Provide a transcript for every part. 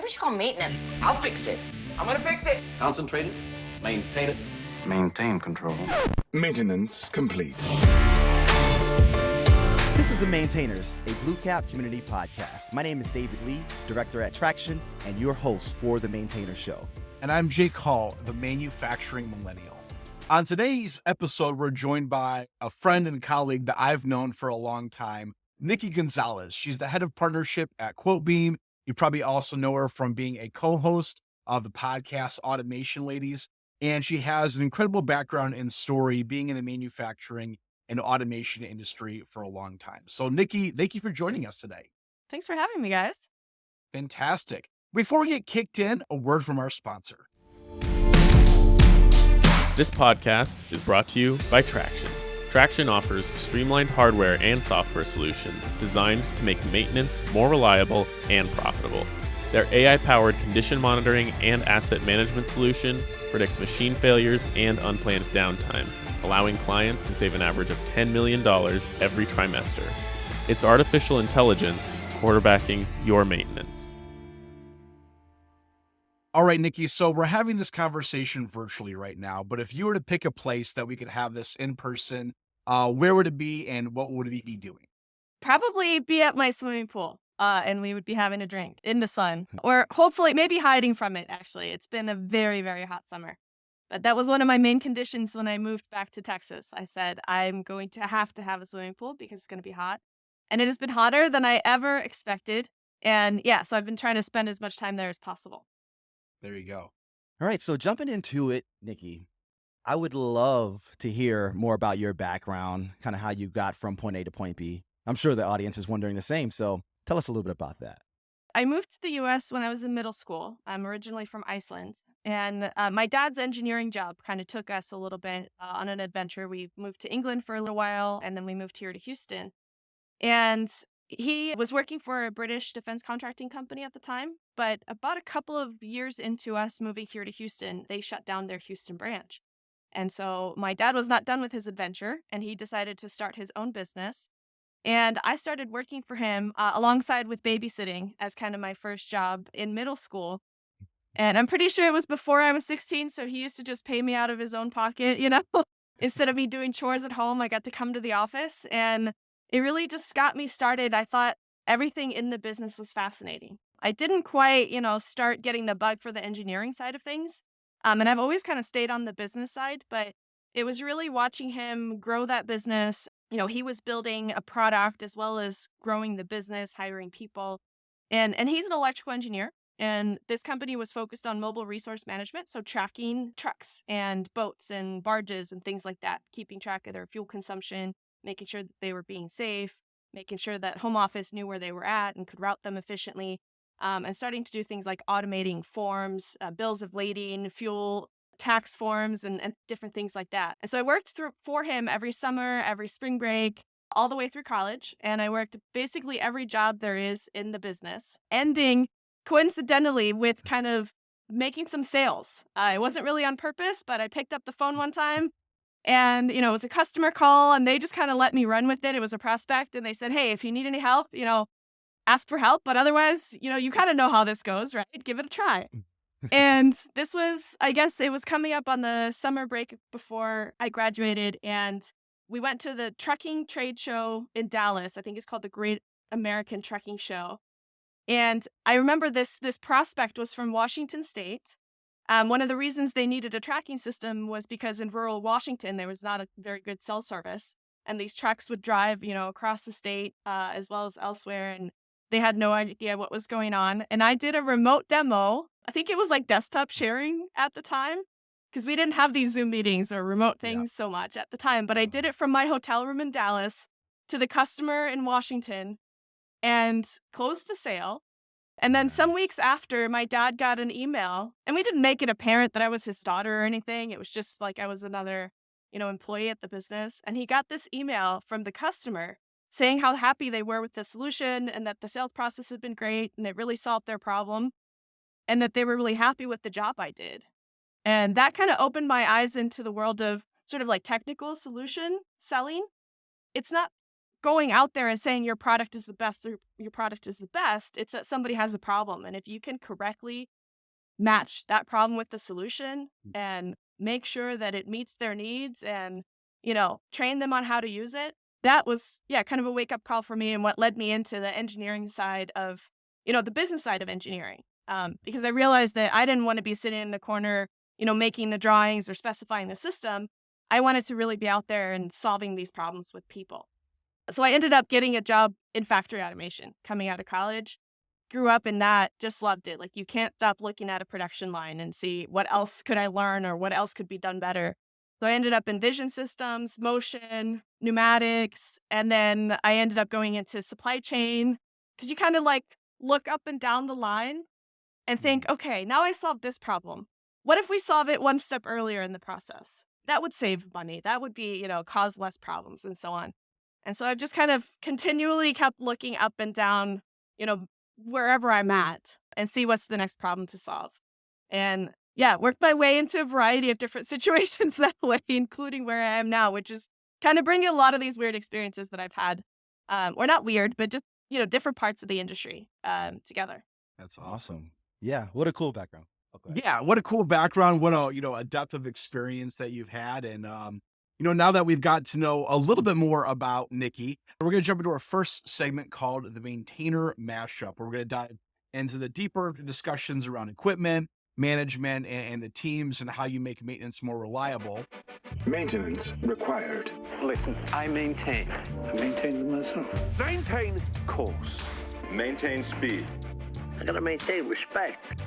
we should call maintenance. I'll fix it. I'm gonna fix it. Concentrate it, maintain it, maintain control. Maintenance complete. This is The Maintainers, a Blue Cap community podcast. My name is David Lee, director at Traction, and your host for The Maintainers Show. And I'm Jake Hall, the manufacturing millennial. On today's episode, we're joined by a friend and colleague that I've known for a long time, Nikki Gonzalez. She's the head of partnership at QuoteBeam. You probably also know her from being a co-host of the podcast Automation Ladies. And she has an incredible background and story being in the manufacturing and automation industry for a long time. So Nikki, thank you for joining us today. Thanks for having me, guys. Fantastic. Before we get kicked in, a word from our sponsor. This podcast is brought to you by Traction. Traction offers streamlined hardware and software solutions designed to make maintenance more reliable and profitable. Their AI-powered condition monitoring and asset management solution predicts machine failures and unplanned downtime, allowing clients to save an average of $10 million every trimester. It's artificial intelligence quarterbacking your maintenance. All right, Nikki, so we're having this conversation virtually right now, but if you were to pick a place that we could have this in person, where would it be and what would we be doing? Probably be at my swimming pool, and we would be having a drink in the sun, or hopefully maybe hiding from it, actually. It's been a very, very hot summer. But that was one of my main conditions when I moved back to Texas. I said, I'm going to have a swimming pool because it's going to be hot. And it has been hotter than I ever expected. And yeah, so I've been trying to spend as much time there as possible. There you go. All right, so jumping into it, Nikki, I would love to hear more about your background, kind of how you got from point A to point B. I'm sure the audience is wondering the same, so tell us a little bit about that. I moved to the U.S. when I was in middle school. I'm originally from Iceland. And my dad's engineering job kind of took us a little bit on an adventure. We moved to England for a little while, and then we moved here to Houston. And he was working for a British defense contracting company at the time. But about a couple of years into us moving here to Houston, they shut down their Houston branch. And so my dad was not done with his adventure, and he decided to start his own business. And I started working for him alongside with babysitting as kind of my first job in middle school. And I'm pretty sure it was before I was 16, so he used to just pay me out of his own pocket, Instead of me doing chores at home, I got to come to the office, and it really just got me started. I thought everything in the business was fascinating. I didn't quite, start getting the bug for the engineering side of things. And I've always kind of stayed on the business side, but it was really watching him grow that business. He was building a product as well as growing the business, hiring people. And he's an electrical engineer. And this company was focused on mobile resource management, so tracking trucks and boats and barges and things like that, keeping track of their fuel consumption, making sure that they were being safe, making sure that home office knew where they were at and could route them efficiently, and starting to do things like automating forms, bills of lading, fuel tax forms, and different things like that. And so I worked for him every summer, every spring break, all the way through college. And I worked basically every job there is in the business, ending coincidentally with kind of making some sales. It wasn't really on purpose, but I picked up the phone one time and, it was a customer call and they just kind of let me run with it. It was a prospect and they said, hey, if you need any help, ask for help. But otherwise, you kind of know how this goes, right? Give it a try. And this was, I guess it was coming up on the summer break before I graduated. And we went to the trucking trade show in Dallas. I think it's called the Great American Trucking Show. And I remember this prospect was from Washington State. One of the reasons they needed a tracking system was because in rural Washington, there was not a very good cell service. And these trucks would drive, across the state as well as elsewhere. And they had no idea what was going on. And I did a remote demo. I think it was like desktop sharing at the time because we didn't have these Zoom meetings or remote things so much at the time. But I did it from my hotel room in Dallas to the customer in Washington and closed the sale. And then some weeks after, my dad got an email, and we didn't make it apparent that I was his daughter or anything. It was just like I was another, employee at the business. And he got this email from the customer saying how happy they were with the solution and that the sales process had been great and it really solved their problem and that they were really happy with the job I did. And that kind of opened my eyes into the world of sort of like technical solution selling. It's not going out there and saying your product is the best, or your product is the best. It's that somebody has a problem. And if you can correctly match that problem with the solution and make sure that it meets their needs and, train them on how to use it, that was, kind of a wake up call for me and what led me into the engineering side of, the business side of engineering. Because I realized that I didn't want to be sitting in the corner, making the drawings or specifying the system. I wanted to really be out there and solving these problems with people. So I ended up getting a job in factory automation coming out of college. Grew up in that, just loved it. Like, you can't stop looking at a production line and see what else could I learn or what else could be done better. So I ended up in vision systems, motion, pneumatics, and then I ended up going into supply chain, because you kind of like look up and down the line and think, okay, now I solved this problem. What if we solve it one step earlier in the process? That would save money. That would be, cause less problems and so on. And so I've just kind of continually kept looking up and down, wherever I'm at and see what's the next problem to solve. And worked my way into a variety of different situations that way, including where I am now, which is kind of bringing a lot of these weird experiences that I've had, or not weird, but just, different parts of the industry together. That's Awesome. Yeah. What a cool background. Okay. Yeah, what a cool background. What a depth of experience that you've had. And, now that we've got to know a little bit more about Nikki, we're going to jump into our first segment called the Maintainer Mashup, where we're going to dive into the deeper discussions around equipment, management, and the teams and how you make maintenance more reliable. Maintenance required. Listen, I maintain myself. Maintain course. Maintain speed. I gotta maintain respect.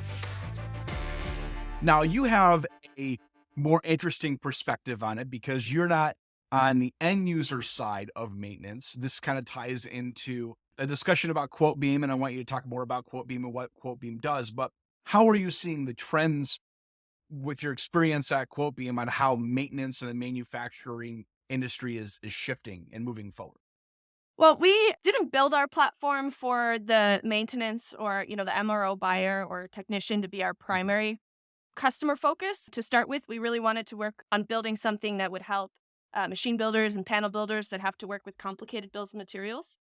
Now, you have a more interesting perspective on it because you're not on the end user side of maintenance. This kind of ties into a discussion about QuoteBeam, and I want you to talk more about QuoteBeam and what QuoteBeam does. But how are you seeing the trends with your experience at QuoteBeam on how maintenance and the manufacturing industry is shifting and moving forward? Well, we didn't build our platform for the maintenance or, the MRO buyer or technician to be our primary customer focus. To start with, we really wanted to work on building something that would help machine builders and panel builders that have to work with complicated bills of materials.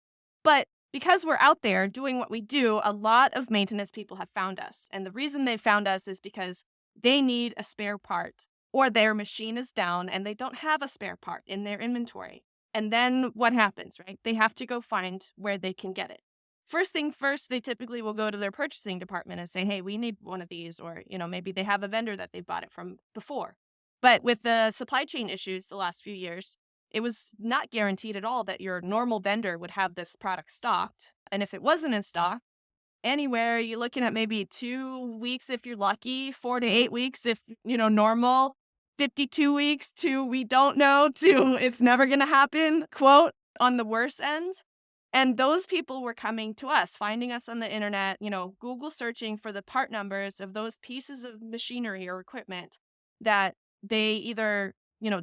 But because we're out there doing what we do, a lot of maintenance people have found us. And the reason they found us is because they need a spare part, or their machine is down and they don't have a spare part in their inventory. And then what happens, right? They have to go find where they can get it. First thing first, they typically will go to their purchasing department and say, hey, we need one of these, or, maybe they have a vendor that they bought it from before. But with the supply chain issues the last few years, it was not guaranteed at all that your normal vendor would have this product stocked. And if it wasn't in stock, anywhere, you're looking at maybe 2 weeks if you're lucky, 4 to 8 weeks if, normal, 52 weeks to we don't know, to it's never going to happen, quote, on the worst end. And those people were coming to us, finding us on the internet, Google searching for the part numbers of those pieces of machinery or equipment that they either,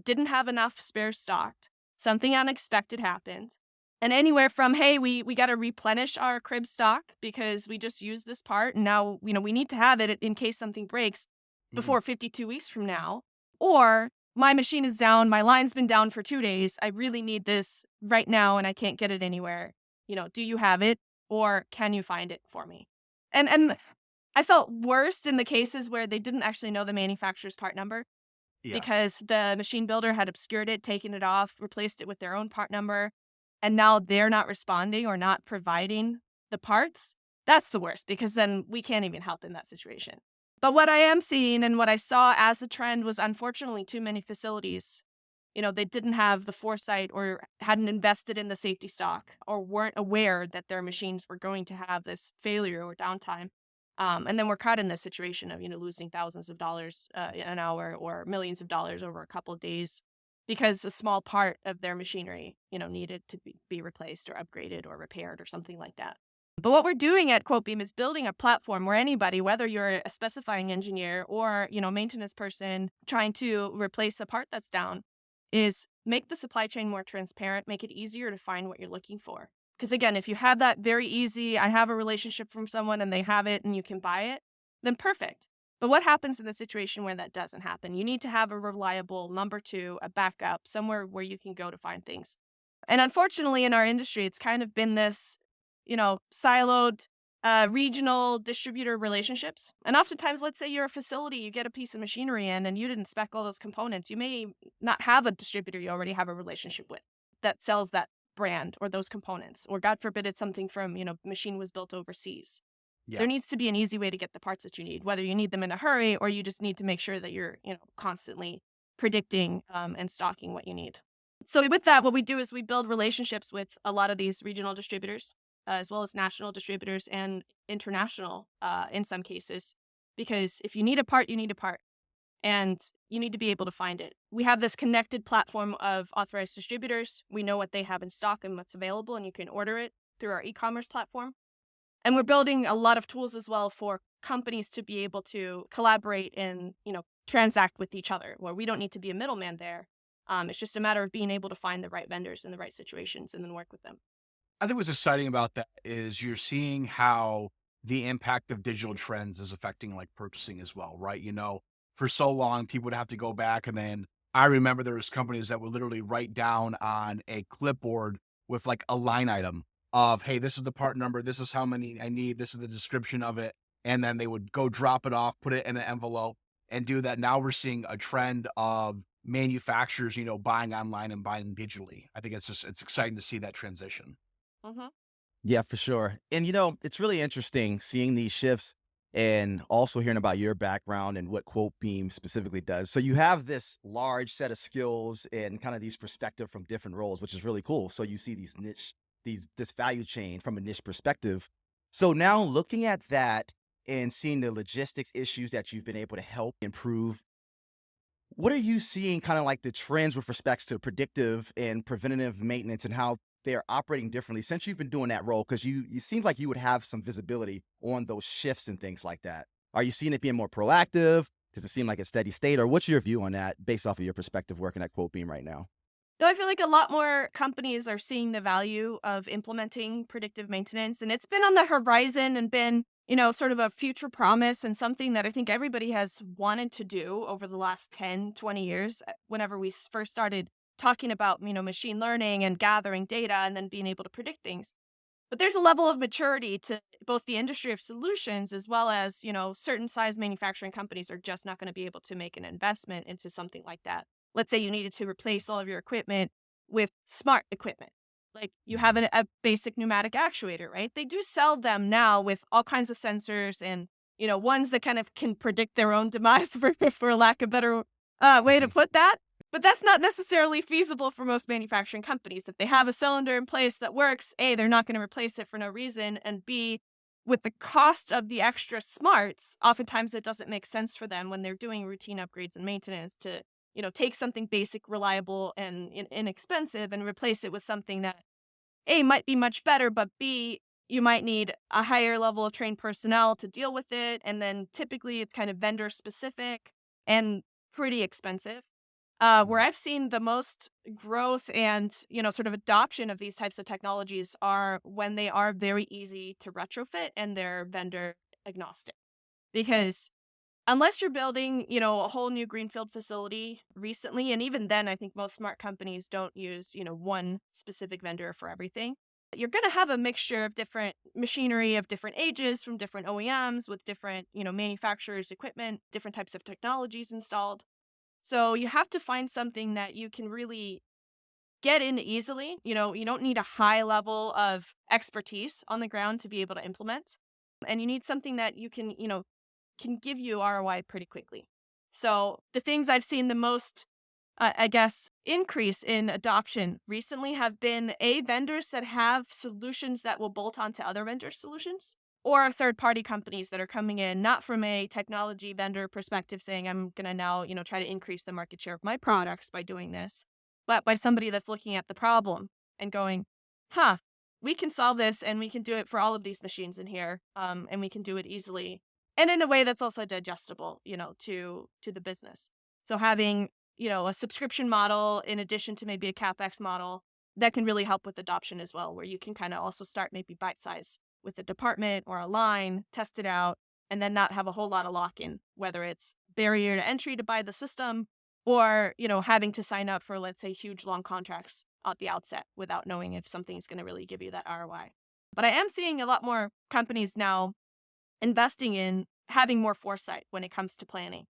didn't have enough spare stocked, something unexpected happened. And anywhere from, hey, we got to replenish our crib stock because we just used this part and now, we need to have it in case something breaks before 52 weeks from now. Or my machine is down, my line's been down for 2 days. I really need this right now and I can't get it anywhere. Do you have it, or can you find it for me? And I felt worst in the cases where they didn't actually know the manufacturer's part number because the machine builder had obscured it, taken it off, replaced it with their own part number, and now they're not responding or not providing the parts. That's the worst, because then we can't even help in that situation. But what I am seeing and what I saw as a trend was, unfortunately, too many facilities, they didn't have the foresight or hadn't invested in the safety stock or weren't aware that their machines were going to have this failure or downtime. And then we're caught in this situation of, losing thousands of dollars an hour or millions of dollars over a couple of days because a small part of their machinery, needed to be replaced or upgraded or repaired or something like that. But what we're doing at QuoteBeam is building a platform where anybody, whether you're a specifying engineer or, maintenance person trying to replace a part that's down, is make the supply chain more transparent, make it easier to find what you're looking for. Because again, if you have that very easy, I have a relationship from someone and they have it and you can buy it, then perfect. But what happens in the situation where that doesn't happen? You need to have a reliable number 2, a backup, somewhere where you can go to find things. And unfortunately, in our industry, it's kind of been this, siloed regional distributor relationships. And oftentimes, let's say you're a facility, you get a piece of machinery in and you didn't spec all those components. You may not have a distributor you already have a relationship with that sells that brand or those components. Or God forbid, it's something from, machine was built overseas. Yeah. There needs to be an easy way to get the parts that you need, whether you need them in a hurry or you just need to make sure that you're, constantly predicting and stocking what you need. So with that, what we do is we build relationships with a lot of these regional distributors, as well as national distributors and international in some cases, because if you need a part, you need a part, and you need to be able to find it. We have this connected platform of authorized distributors. We know what they have in stock and what's available, and you can order it through our e-commerce platform. And we're building a lot of tools as well for companies to be able to collaborate and, transact with each other, where we don't need to be a middleman there. It's just a matter of being able to find the right vendors in the right situations and then work with them. I think what's exciting about that is you're seeing how the impact of digital trends is affecting like purchasing as well, right? For so long, people would have to go back, and then I remember there was companies that would literally write down on a clipboard with like a line item of, hey, this is the part number, this is how many I need, this is the description of it. And then they would go drop it off, put it in an envelope and do that. Now we're seeing a trend of manufacturers, buying online and buying digitally. I think it's exciting to see that transition. Mm-hmm. Yeah, for sure. And, it's really interesting seeing these shifts and also hearing about your background and what QuoteBeam specifically does. So you have this large set of skills and kind of these perspective from different roles, which is really cool. So you see this value chain from a niche perspective. So now looking at that and seeing the logistics issues that you've been able to help improve, what are you seeing kind of like the trends with respects to predictive and preventative maintenance and how they're operating differently since you've been doing that role? Because you seem like you would have some visibility on those shifts and things like that. Are you seeing it being more proactive? Does it seem like a steady state? Or what's your view on that based off of your perspective working at QuoteBeam right now? No, I feel like a lot more companies are seeing the value of implementing predictive maintenance, and it's been on the horizon and been, sort of a future promise and something that I think everybody has wanted to do over the last 10, 20 years. Whenever we first started talking about, machine learning and gathering data and then being able to predict things. But there's a level of maturity to both the industry of solutions as well as, certain size manufacturing companies are just not going to be able to make an investment into something like that. Let's say you needed to replace all of your equipment with smart equipment. Like you have a basic pneumatic actuator, right? They do sell them now with all kinds of sensors and, ones that kind of can predict their own demise for lack of a better way to put that. But that's not necessarily feasible for most manufacturing companies. If they have a cylinder in place that works, A, they're not going to replace it for no reason. And B, with the cost of the extra smarts, oftentimes it doesn't make sense for them when they're doing routine upgrades and maintenance to, take something basic, reliable, and inexpensive and replace it with something that, A, might be much better, but B, you might need a higher level of trained personnel to deal with it. And then typically it's kind of vendor specific and pretty expensive. Where I've seen the most growth and, sort of adoption of these types of technologies are when they are very easy to retrofit and they're vendor agnostic. Because unless you're building, a whole new greenfield facility recently, and even then, I think most smart companies don't use, one specific vendor for everything. You're going to have a mixture of different machinery of different ages from different OEMs with different, manufacturers' equipment, different types of technologies installed. So you have to find something that you can really get in easily. You don't need a high level of expertise on the ground to be able to implement. And you need something that you can give you ROI pretty quickly. So the things I've seen the most, increase in adoption recently have been vendors that have solutions that will bolt onto other vendors' solutions. Or third-party companies that are coming in, not from a technology vendor perspective saying, I'm going to now, try to increase the market share of my products by doing this, but by somebody that's looking at the problem and going, we can solve this and we can do it for all of these machines in here, and we can do it easily. And in a way that's also digestible, to the business. So having, a subscription model in addition to maybe a CapEx model, that can really help with adoption as well, where you can kind of also start maybe bite-size with a department or a line, test it out, and then not have a whole lot of lock-in, whether it's barrier to entry to buy the system or, having to sign up for, let's say, huge long contracts at the outset without knowing if something is going to really give you that ROI. But I am seeing a lot more companies now investing in having more foresight when it comes to planning,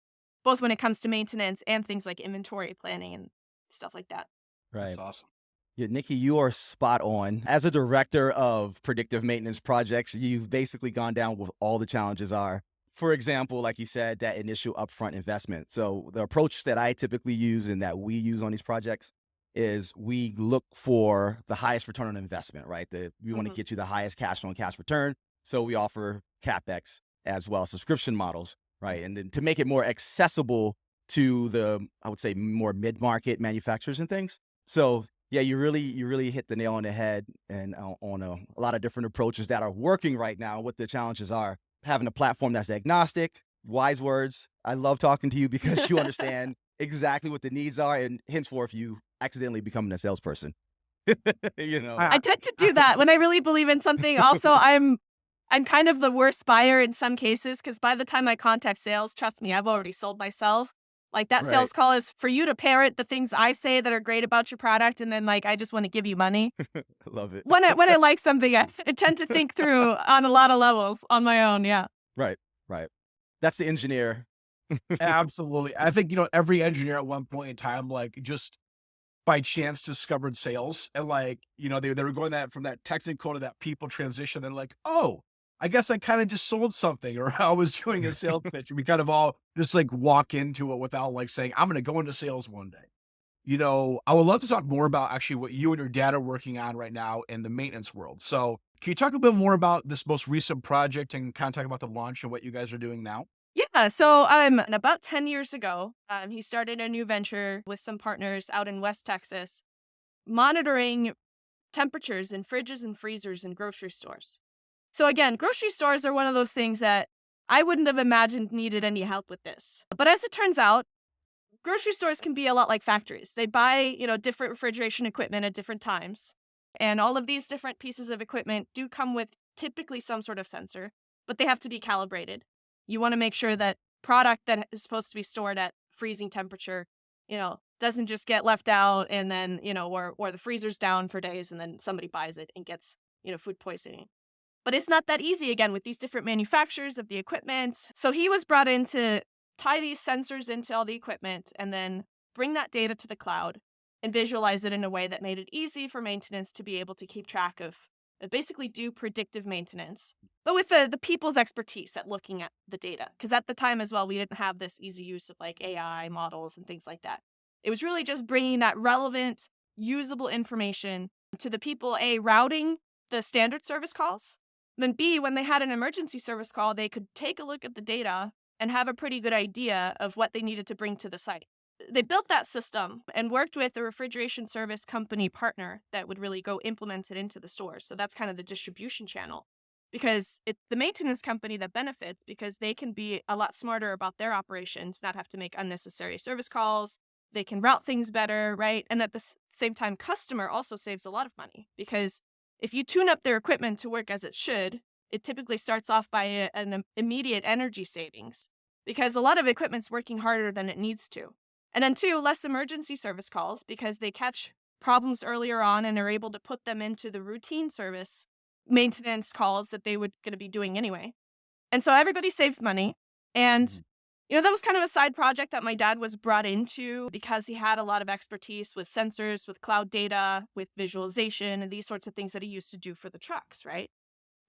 both when it comes to maintenance and things like inventory planning and stuff like that. Right. That's awesome. Yeah, Nikki, you are spot on. As a director of predictive maintenance projects, you've basically gone down with all the challenges are. For example, like you said, that initial upfront investment. So the approach that I typically use and that we use on these projects is we look for the highest return on investment, right? We want to get you the highest cash on cash return. So we offer CapEx as well as subscription models, right? And then to make it more accessible to the, I would say, more mid-market manufacturers and things. So yeah, you really hit the nail on the head and on a lot of different approaches that are working right now. What the challenges are, having a platform that's agnostic, wise words. I love talking to you because you understand exactly what the needs are, and henceforth you accidentally becoming a salesperson. You know, I tend to do that when I really believe in something. Also, I'm kind of the worst buyer in some cases because by the time I contact sales, trust me, I've already sold myself. Like that sales call is for you to parrot the things I say that are great about your product, and then like I just want to give you money. Love it. When I like something, I tend to think through on a lot of levels on my own. Yeah. Right. That's the engineer. Absolutely. I think, every engineer at one point in time, like just by chance discovered sales and like, they were going from that technical to that people transition. They're like, oh, I guess I kind of just sold something, or I was doing a sales pitch. And we kind of all just like walk into it without like saying, I'm going to go into sales one day. I would love to talk more about actually what you and your dad are working on right now in the maintenance world. So can you talk a bit more about this most recent project and kind of talk about the launch and what you guys are doing now? Yeah. So about 10 years ago, he started a new venture with some partners out in West Texas, monitoring temperatures in fridges and freezers in grocery stores. So again, grocery stores are one of those things that I wouldn't have imagined needed any help with this. But as it turns out, grocery stores can be a lot like factories. They buy, different refrigeration equipment at different times. And all of these different pieces of equipment do come with typically some sort of sensor, but they have to be calibrated. You want to make sure that product that is supposed to be stored at freezing temperature, doesn't just get left out and then, or the freezer's down for days and then somebody buys it and gets, food poisoning. But it's not that easy, again, with these different manufacturers of the equipment. So he was brought in to tie these sensors into all the equipment and then bring that data to the cloud and visualize it in a way that made it easy for maintenance to be able to keep track of, basically do predictive maintenance, but with the people's expertise at looking at the data. Because at the time as well, we didn't have this easy use of like AI models and things like that. It was really just bringing that relevant, usable information to the people, A, routing the standard service calls, then B, when they had an emergency service call, they could take a look at the data and have a pretty good idea of what they needed to bring to the site. They built that system and worked with a refrigeration service company partner that would really go implement it into the stores. So that's kind of the distribution channel, because it's the maintenance company that benefits because they can be a lot smarter about their operations, not have to make unnecessary service calls. They can route things better, right? And at the same time, customer also saves a lot of money because if you tune up their equipment to work as it should, it typically starts off by an immediate energy savings because a lot of equipment's working harder than it needs to. And then 2, less emergency service calls because they catch problems earlier on and are able to put them into the routine service maintenance calls that they would going to be doing anyway. And so everybody saves money. And, that was kind of a side project that my dad was brought into because he had a lot of expertise with sensors, with cloud data, with visualization, and these sorts of things that he used to do for the trucks, right?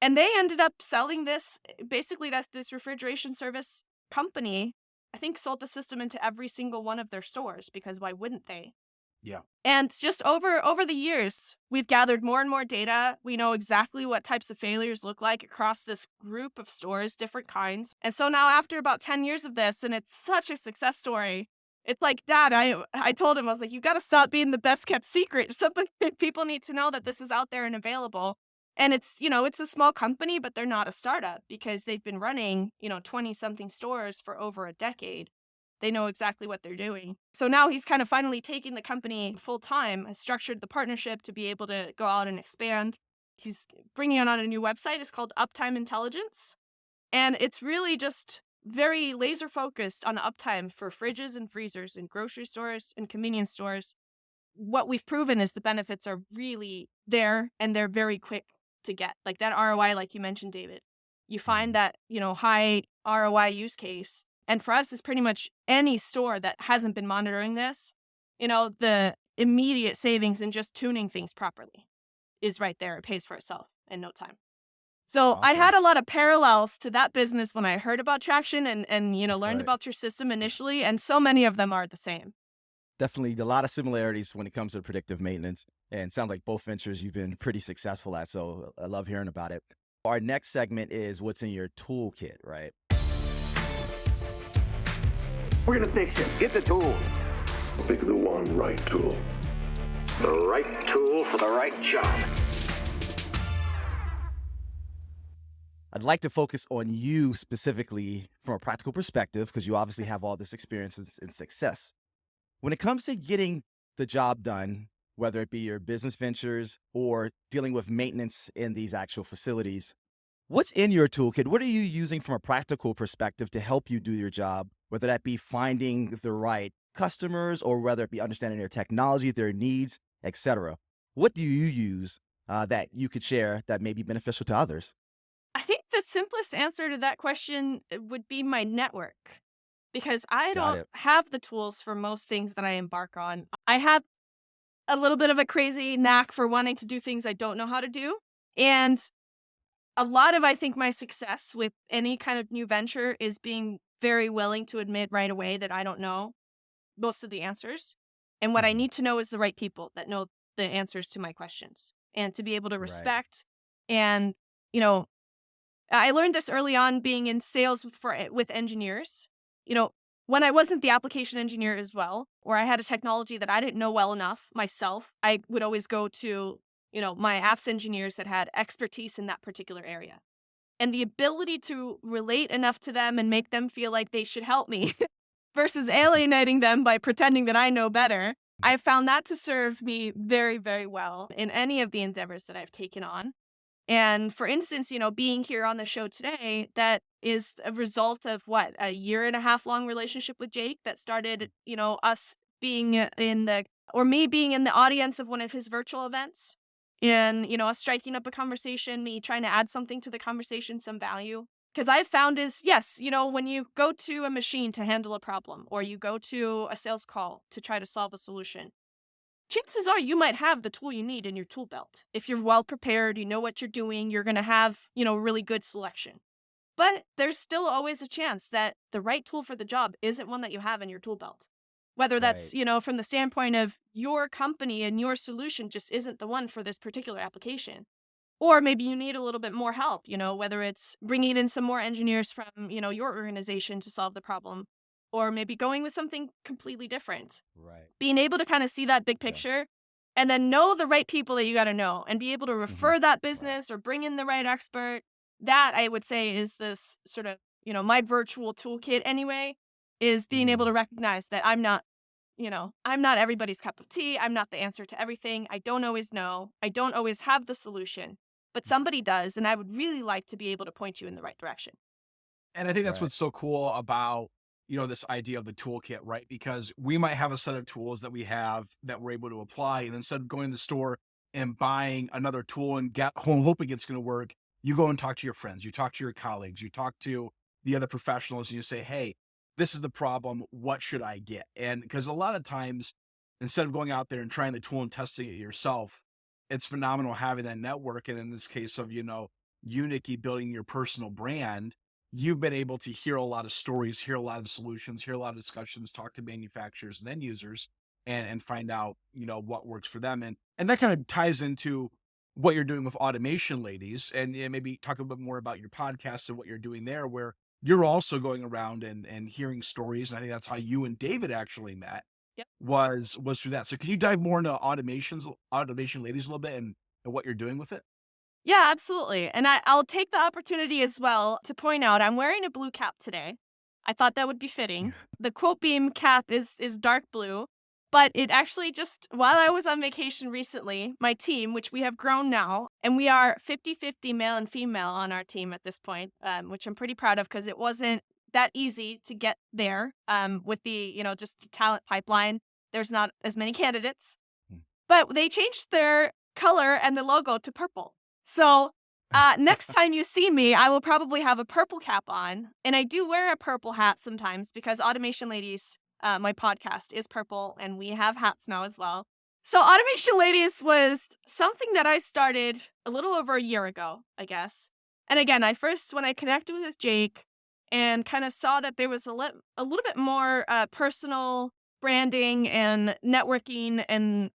And they ended up selling this, basically that's this refrigeration service company, I think sold the system into every single one of their stores because why wouldn't they? Yeah. And just over the years, we've gathered more and more data. We know exactly what types of failures look like across this group of stores, different kinds. And so now after about 10 years of this, and it's such a success story, it's like, Dad, I told him, I was like, you got to stop being the best kept secret. People need to know that this is out there and available. And it's, it's a small company, but they're not a startup because they've been running, 20 something stores for over a decade. They know exactly what they're doing. So now he's kind of finally taking the company full time, has structured the partnership to be able to go out and expand. He's bringing it on a new website. It's called Uptime Intelligence. And it's really just very laser focused on uptime for fridges and freezers in grocery stores and convenience stores. what we've proven is the benefits are really there and they're very quick to get. Like that ROI, like you mentioned, David, you find that, high ROI use case. And for us, it's pretty much any store that hasn't been monitoring this, the immediate savings in just tuning things properly is right there. It pays for itself in no time. So I had a lot of parallels to that business when I heard about Traction and learned Right. about your system initially. And so many of them are the same. Definitely a lot of similarities when it comes to predictive maintenance. And it sounds like both ventures you've been pretty successful at. So I love hearing about it. Our next segment is what's in your toolkit, right? We're gonna fix it. Get the tool. Pick the one right tool. The right tool for the right job. I'd like to focus on you specifically from a practical perspective, because you obviously have all this experience and success. When it comes to getting the job done, whether it be your business ventures or dealing with maintenance in these actual facilities, what's in your toolkit? What are you using from a practical perspective to help you do your job, whether that be finding the right customers or whether it be understanding their technology, their needs, etc.? What do you use that you could share that may be beneficial to others? I think the simplest answer to that question would be my network, because I Got don't it. have the tools for most things that I embark on. I have a little bit of a crazy knack for wanting to do things I don't know how to do. And a lot of, I think, my success with any kind of new venture is being very willing to admit right away that I don't know most of the answers. And what I need to know is the right people that know the answers to my questions, and to be able to Right. respect. And, I learned this early on being in sales with engineers. When I wasn't the application engineer as well, or I had a technology that I didn't know well enough myself, I would always go to, my apps engineers that had expertise in that particular area. And the ability to relate enough to them and make them feel like they should help me versus alienating them by pretending that I know better, I found that to serve me very, very well in any of the endeavors that I've taken on. And for instance, being here on the show today, that is a result of a 1.5 year long relationship with Jake that started, us being me being in the audience of one of his virtual events, and, us striking up a conversation, me trying to add something to the conversation, some value. Because I've found is, yes, when you go to a machine to handle a problem, or you go to a sales call to try to solve a solution, chances are you might have the tool you need in your tool belt. If you're well prepared, you know what you're doing, you're going to have, really good selection. But there's still always a chance that the right tool for the job isn't one that you have in your tool belt. Whether that's, from the standpoint of your company and your solution just isn't the one for this particular application. Or maybe you need a little bit more help, whether it's bringing in some more engineers from, your organization to solve the problem, or maybe going with something completely different. Right. Being able to kind of see that big picture and then know the right people that you got to know and be able to refer that business or bring in the right expert. That, I would say, is this sort of, my virtual toolkit anyway, is being able to recognize that I'm not everybody's cup of tea. I'm not the answer to everything. I don't always know. I don't always have the solution, but somebody does. And I would really like to be able to point you in the right direction. And I think that's Right. what's so cool about, this idea of the toolkit, right? Because we might have a set of tools that we have that we're able to apply. And instead of going to the store and buying another tool and hoping it's going to work, you go and talk to your friends, you talk to your colleagues, you talk to the other professionals, and you say, hey, this is the problem. What should I get? And because a lot of times, instead of going out there and trying the tool and testing it yourself, it's phenomenal having that network. And in this case of, you, Nikki, building your personal brand, you've been able to hear a lot of stories, hear a lot of solutions, hear a lot of discussions, talk to manufacturers and end users, and find out, what works for them. And that kind of ties into what you're doing with Automation Ladies, and maybe talk a little bit more about your podcast and what you're doing there, where you're also going around and hearing stories. And I think that's how you and David actually met. Yep. Was through that. So can you dive more into Automation Ladies a little bit and what you're doing with it? Yeah, absolutely. And I'll take the opportunity as well to point out I'm wearing a blue cap today. I thought that would be fitting. The Quote Beam cap is dark blue, but it actually just, while I was on vacation recently, my team, which we have grown now, and we are 50-50 male and female on our team at this point, which I'm pretty proud of because it wasn't that easy to get there with the, just the talent pipeline. There's not as many candidates. But they changed their color and the logo to purple. So next time you see me, I will probably have a purple cap on. And I do wear a purple hat sometimes because Automation Ladies, my podcast, is purple, and we have hats now as well. So Automation Ladies was something that I started a little over a year ago, I guess. And again, when I connected with Jake and kind of saw that there was a little bit more personal branding and networking, and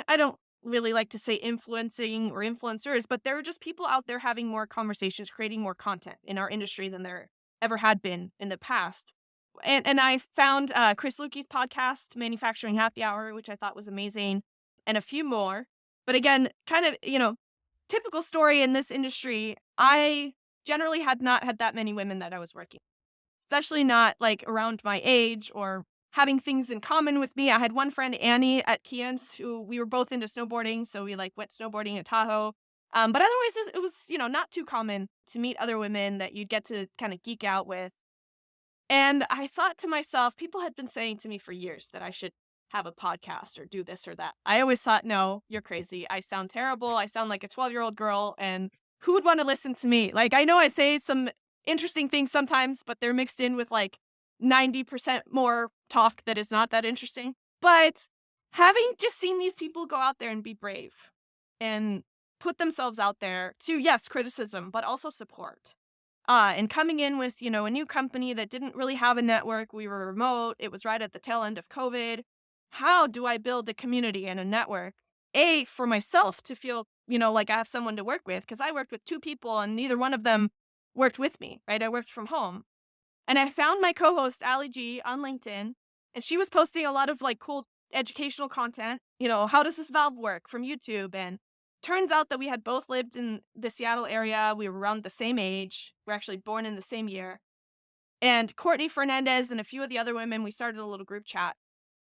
I don't really like to say influencing or influencers, but there were just people out there having more conversations, creating more content in our industry than there ever had been in the past. And I found Chris Lukey's podcast, Manufacturing Happy Hour, which I thought was amazing, and a few more. But again, kind of, typical story in this industry, I generally had not had that many women that I was working, especially not like around my age or having things in common with me. I had one friend, Annie, at Kians, who we were both into snowboarding, so we went snowboarding at Tahoe. But otherwise, it was not too common to meet other women that you'd get to kind of geek out with. And I thought to myself, people had been saying to me for years that I should have a podcast or do this or that. I always thought, no, you're crazy. I sound terrible. I sound like a 12-year-old girl, and who would want to listen to me? I know I say some interesting things sometimes, but they're mixed in with 90% more talk that is not that interesting. But having just seen these people go out there and be brave and put themselves out there to, yes, criticism, but also support. And coming in with, a new company that didn't really have a network. We were remote. It was right at the tail end of COVID. How do I build a community and a network? For myself to feel, like I have someone to work with, because I worked with two people and neither one of them worked with me, right? I worked from home. And I found my co-host, Ali G, on LinkedIn, and she was posting a lot of cool educational content. How does this valve work from YouTube? And turns out that we had both lived in the Seattle area. We were around the same age. We're actually born in the same year. And Courtney Fernandez and a few of the other women, we started a little group chat.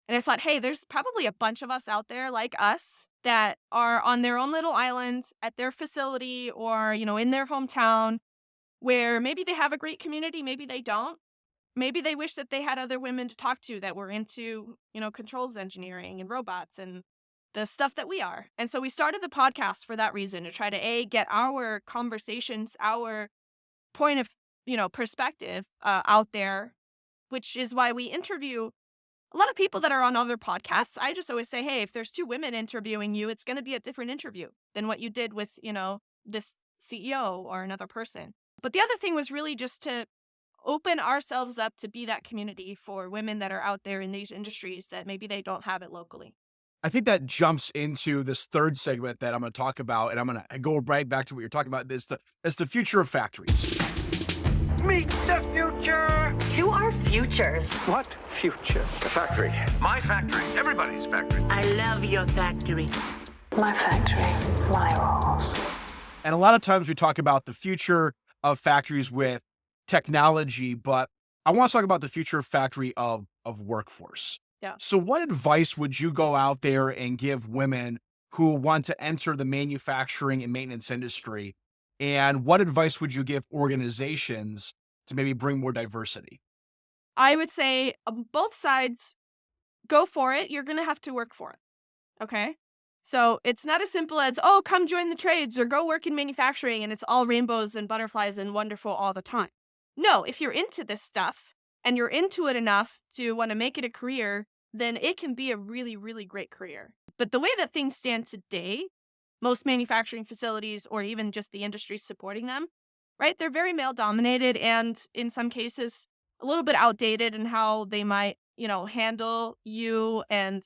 And I thought, hey, there's probably a bunch of us out there like us that are on their own little island at their facility or, in their hometown, where maybe they have a great community, maybe they don't. Maybe they wish that they had other women to talk to that were into, controls engineering and robots and the stuff that we are. And so we started the podcast for that reason, to try to get our conversations, our point of, perspective out there, which is why we interview a lot of people that are on other podcasts. I just always say, hey, if there's two women interviewing you, it's going to be a different interview than what you did with, this CEO or another person. But the other thing was really just to open ourselves up to be that community for women that are out there in these industries that maybe they don't have it locally. I think that jumps into this third segment that I'm going to talk about, and I'm going to go right back to what you're talking about. It's the future of factories. Meet the future! To our futures. What future? The factory. My factory. Everybody's factory. I love your factory. My factory, my rules. And a lot of times we talk about the future of factories with technology, but I want to talk about the future of factory of workforce. Yeah. So what advice would you go out there and give women who want to enter the manufacturing and maintenance industry? And what advice would you give organizations to maybe bring more diversity? I would say both sides, go for it. You're going to have to work for it. Okay? So it's not as simple as, oh, come join the trades or go work in manufacturing and it's all rainbows and butterflies and wonderful all the time. No, if you're into this stuff and you're into it enough to want to make it a career, then it can be a really, really great career. But the way that things stand today, most manufacturing facilities or even just the industry supporting them, right, they're very male dominated and in some cases a little bit outdated in how they might, handle you. And,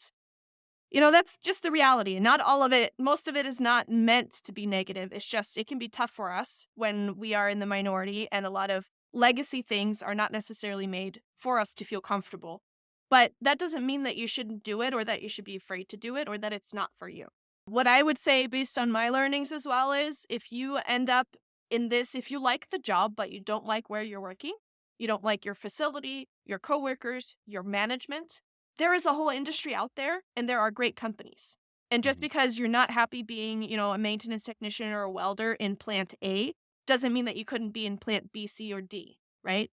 that's just the reality. And not all of it, most of it is not meant to be negative. It's just, it can be tough for us when we are in the minority and a lot of legacy things are not necessarily made for us to feel comfortable. But that doesn't mean that you shouldn't do it or that you should be afraid to do it or that it's not for you. What I would say based on my learnings as well is if you end up in this, if you like the job, but you don't like where you're working, you don't like your facility, your coworkers, your management, there is a whole industry out there and there are great companies. And just because you're not happy being, a maintenance technician or a welder in plant A doesn't mean that you couldn't be in plant B, C, or D, right?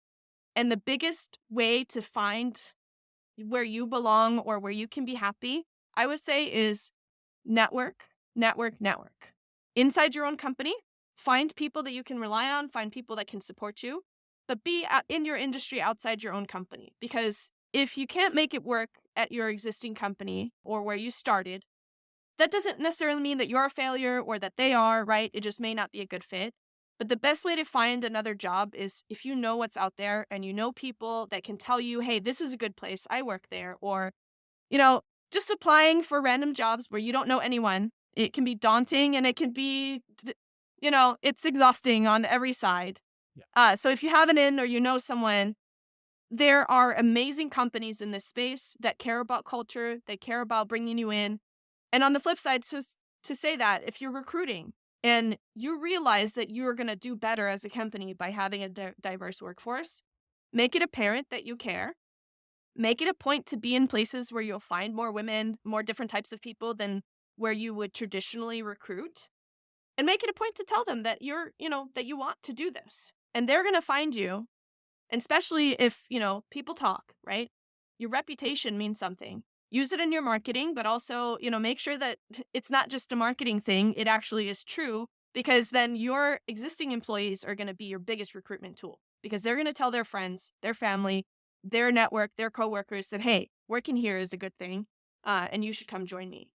And the biggest way to find where you belong or where you can be happy, I would say, is network, network, network. Inside your own company, find people that you can rely on, find people that can support you, but be in your industry outside your own company. Because if you can't make it work at your existing company or where you started, that doesn't necessarily mean that you're a failure or that they are, right? It just may not be a good fit. But the best way to find another job is if you know what's out there and you know people that can tell you, hey, this is a good place, I work there. Or, just applying for random jobs where you don't know anyone. It can be daunting and it can be, it's exhausting on every side. Yeah. So if you have an in or you know someone, there are amazing companies in this space that care about culture, they care about bringing you in. And on the flip side, to say that if you're recruiting and you realize that you're going to do better as a company by having a diverse workforce, make it apparent that you care. Make it a point to be in places where you'll find more women, more different types of people than where you would traditionally recruit. And make it a point to tell them that that you want to do this. And they're going to find you. And especially if, people talk, right? Your reputation means something. Use it in your marketing, but also, make sure that it's not just a marketing thing. It actually is true, because then your existing employees are going to be your biggest recruitment tool, because they're going to tell their friends, their family, their network, their coworkers that, hey, working here is a good thing, and you should come join me.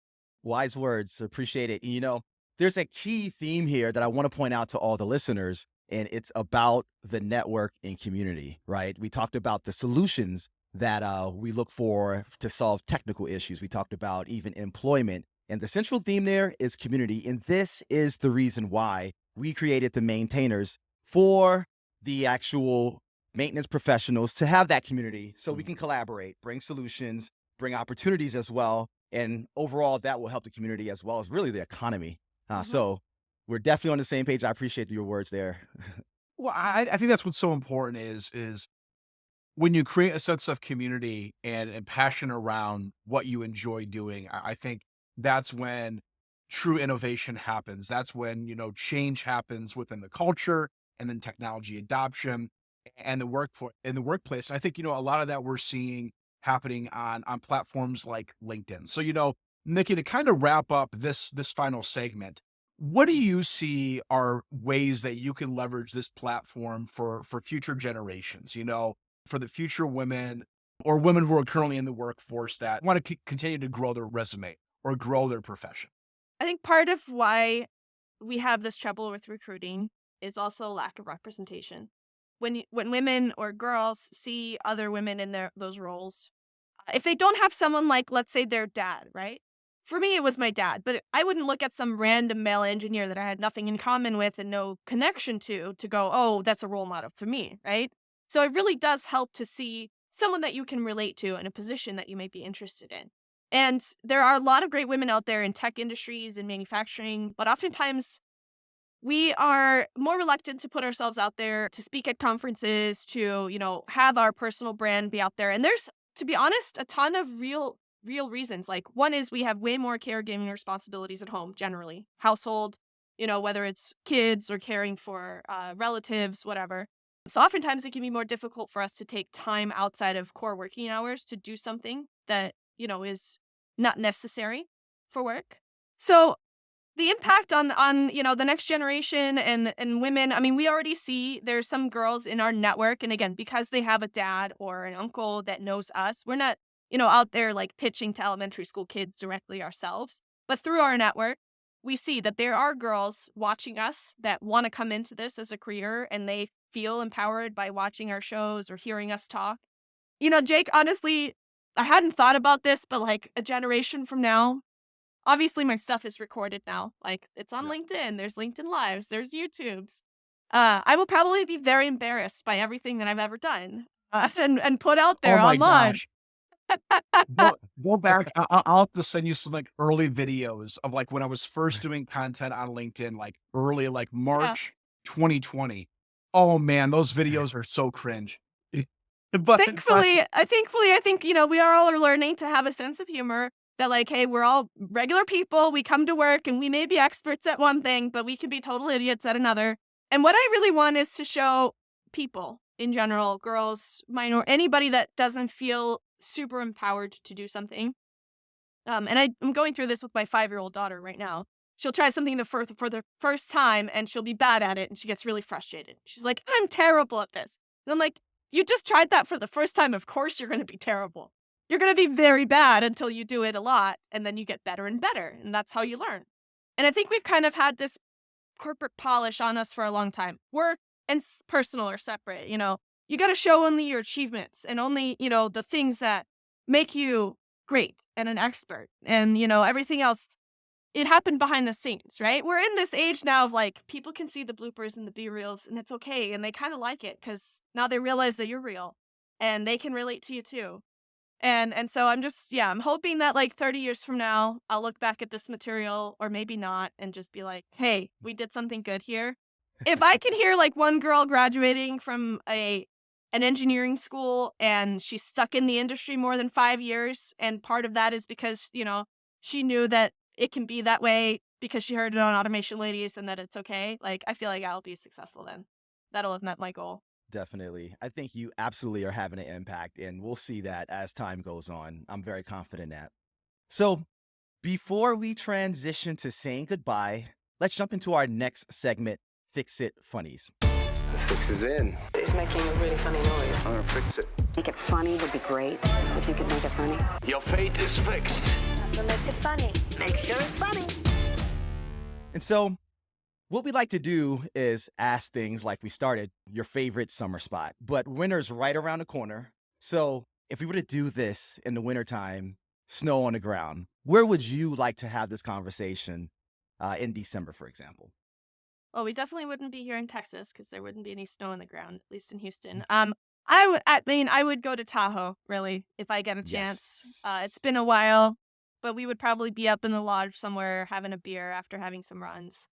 Wise words. Appreciate it. There's a key theme here that I want to point out to all the listeners, and it's about the network and community, right? We talked about the solutions that we look for to solve technical issues. We talked about even employment, and the central theme there is community. And this is the reason why we created the Maintainers, for the actual maintenance professionals to have that community so we can collaborate, bring solutions, bring opportunities as well. And overall, that will help the community as well as really the economy. So we're definitely on the same page. I appreciate your words there. Well, I think that's what's so important is when you create a sense of community and passion around what you enjoy doing. I think that's when true innovation happens. That's when, change happens within the culture, and then technology adoption and the workplace. And I think, a lot of that we're seeing happening on platforms like LinkedIn. So, Nikki, to kind of wrap up this final segment, what do you see are ways that you can leverage this platform for future generations, for the future women or women who are currently in the workforce that want to continue to grow their resume or grow their profession? I think part of why we have this trouble with recruiting is also lack of representation. When women or girls see other women in those roles, if they don't have someone like, let's say, their dad, right? For me, it was my dad, but I wouldn't look at some random male engineer that I had nothing in common with and no connection to go, oh, that's a role model for me, right? So it really does help to see someone that you can relate to in a position that you might be interested in. And there are a lot of great women out there in tech industries and manufacturing, but oftentimes we are more reluctant to put ourselves out there, to speak at conferences, to, have our personal brand be out there. And there's, to be honest, a ton of real reasons. Like, one is we have way more caregiving responsibilities at home, generally. Household, whether it's kids or caring for relatives, whatever. So oftentimes it can be more difficult for us to take time outside of core working hours to do something that, is not necessary for work. So the impact on the next generation and women, I mean, we already see there's some girls in our network. And again, because they have a dad or an uncle that knows us, we're not, out there like pitching to elementary school kids directly ourselves. But through our network, we see that there are girls watching us that want to come into this as a career, and they feel empowered by watching our shows or hearing us talk. Jake, honestly, I hadn't thought about this, but like a generation from now, obviously my stuff is recorded now. Like, it's on LinkedIn. There's LinkedIn Lives. There's YouTubes. I will probably be very embarrassed by everything that I've ever done and put out there online. Gosh. Go back. I'll have to send you some like early videos of like when I was first doing content on LinkedIn, like early, like March 2020. Oh man, those videos are so cringe. But thankfully, I think, we are all learning to have a sense of humor that like, hey, we're all regular people. We come to work and we may be experts at one thing, but we could be total idiots at another. And what I really want is to show people in general, girls, minor, anybody that doesn't feel super empowered to do something, And I'm going through this with my 5-year-old daughter right now. She'll try something for the first time and she'll be bad at it and she gets really frustrated. She's like, I'm terrible at this. And I'm like, you just tried that for the first time. Of course you're going to be terrible. You're going to be very bad until you do it a lot and then you get better and better. And that's how you learn. And I think we've kind of had this corporate polish on us for a long time. Work and personal are separate. You know, you got to show only your achievements and only, you know, the things that make you great and an expert. And, you know, everything else, it happened behind the scenes, right? We're in this age now of like, people can see the bloopers and the B-reels and it's okay. And they kind of like it because now they realize that you're real and they can relate to you too. And so I'm hoping that like 30 years from now, I'll look back at this material or maybe not and just be like, hey, we did something good here. If I can hear like one girl graduating from an engineering school and she's stuck in the industry more than 5 years, and part of that is because, you know, she knew that it can be that way because she heard it on Automation Ladies and that it's okay. Like, I feel like I'll be successful then. That'll have met my goal. Definitely. I think you absolutely are having an impact, and we'll see that as time goes on. I'm very confident in that. So before we transition to saying goodbye, let's jump into our next segment, Fix It Funnies. The fix is in. It's making a really funny noise. I'm gonna fix it. Make it funny would be great if you could make it funny. Your fate is fixed. That's what makes it funny. Make sure it's funny. And so what we like to do is ask things like we started, your favorite summer spot, but winter's right around the corner. So if we were to do this in the wintertime, snow on the ground, where would you like to have this conversation in December, for example? Well, we definitely wouldn't be here in Texas because there wouldn't be any snow on the ground, at least in Houston. I would go to Tahoe, really, if I get a chance. Yes. It's been a while, but we would probably be up in the lodge somewhere having a beer after having some runs.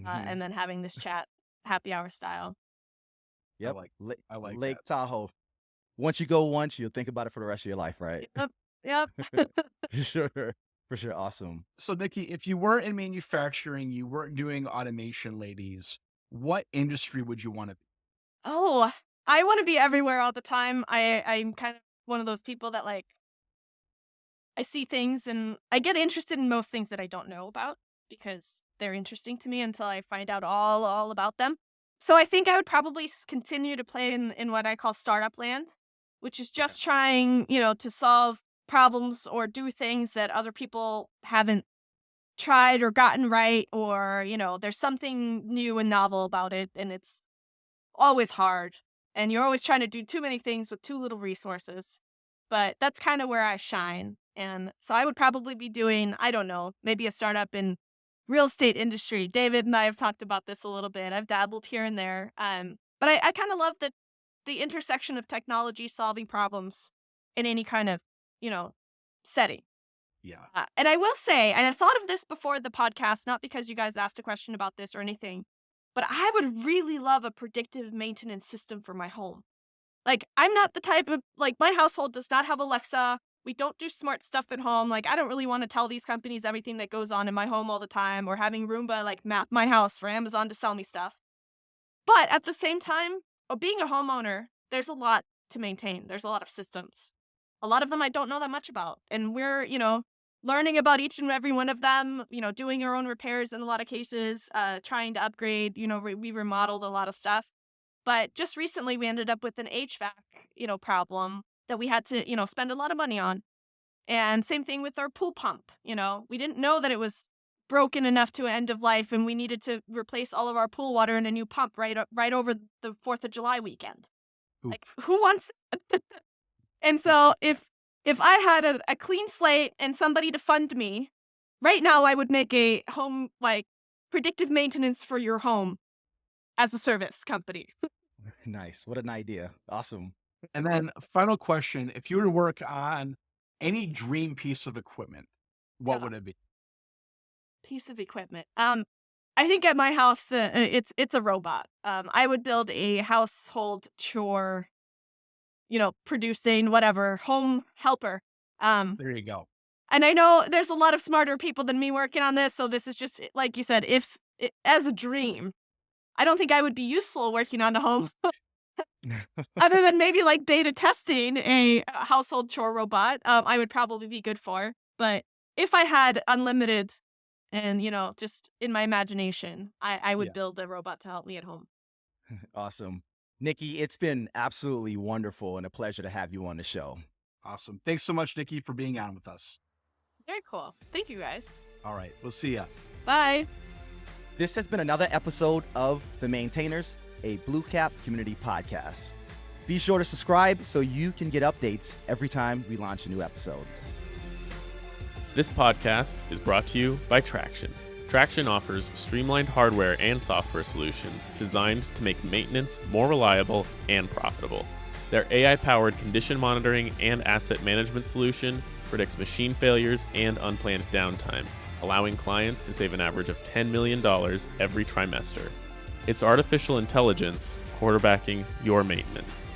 And then having this chat, happy hour style. Yep. I like Lake that. Tahoe. Once you go once, you'll think about it for the rest of your life, right? Yep. For sure. Awesome. So, Nikki, if you weren't in manufacturing, you weren't doing Automation Ladies, what industry would you want to be? Oh, I want to be everywhere all the time. I'm kind of one of those people that like, I see things and I get interested in most things that I don't know about because they're interesting to me until I find out all about them. So I think I would probably continue to play in what I call startup land, which is just trying, you know, to solve problems or do things that other people haven't tried or gotten right, or, you know, there's something new and novel about it and it's always hard and you're always trying to do too many things with too little resources. But that's kind of where I shine. And so I would probably be doing, I don't know, maybe a startup in real estate industry. David and I have talked about this a little bit. I've dabbled here and there. But I kind of love the intersection of technology solving problems in any kind of, you know, setting. Yeah. And I will say, and I thought of this before the podcast, not because you guys asked a question about this or anything, but I would really love a predictive maintenance system for my home. Like, I'm not the type of, like, my household does not have Alexa. We don't do smart stuff at home. Like, I don't really want to tell these companies everything that goes on in my home all the time, or having Roomba, like, map my house for Amazon to sell me stuff. But at the same time, being a homeowner, there's a lot to maintain. There's a lot of systems. A lot of them I don't know that much about. And we're, you know, learning about each and every one of them, you know, doing our own repairs in a lot of cases, trying to upgrade, you know, we remodeled a lot of stuff. But just recently we ended up with an HVAC, you know, problem that we had to, you know, spend a lot of money on. And same thing with our pool pump. You know, we didn't know that it was broken enough to end of life and we needed to replace all of our pool water in a new pump right over the 4th of July weekend. Oof. Like, who wants it? And so if I had a clean slate and somebody to fund me, right now I would make a home, like, predictive maintenance for your home as a service company. Nice. What an idea. Awesome. And then final question, if you were to work on any dream piece of equipment, what would it be? Piece of equipment. I think at my house, it's a robot. I would build a household chore, you know, producing whatever, home helper. There you go. And I know there's a lot of smarter people than me working on this, so this is just, like you said, as a dream. I don't think I would be useful working on a home. Other than maybe like beta testing a household chore robot, I would probably be good for. But if I had unlimited and, just in my imagination, I would Yeah. build a robot to help me at home. Awesome. Nikki, it's been absolutely wonderful and a pleasure to have you on the show. Awesome. Thanks so much, Nikki, for being on with us. Very cool. Thank you, guys. All right. We'll see ya. Bye. This has been another episode of The Maintainers, a Blue Cap community podcast. Be sure to subscribe so you can get updates every time we launch a new episode. This podcast is brought to you by Traction. Traction offers streamlined hardware and software solutions designed to make maintenance more reliable and profitable. Their AI-powered condition monitoring and asset management solution predicts machine failures and unplanned downtime, allowing clients to save an average of $10 million every trimester. It's artificial intelligence quarterbacking your maintenance.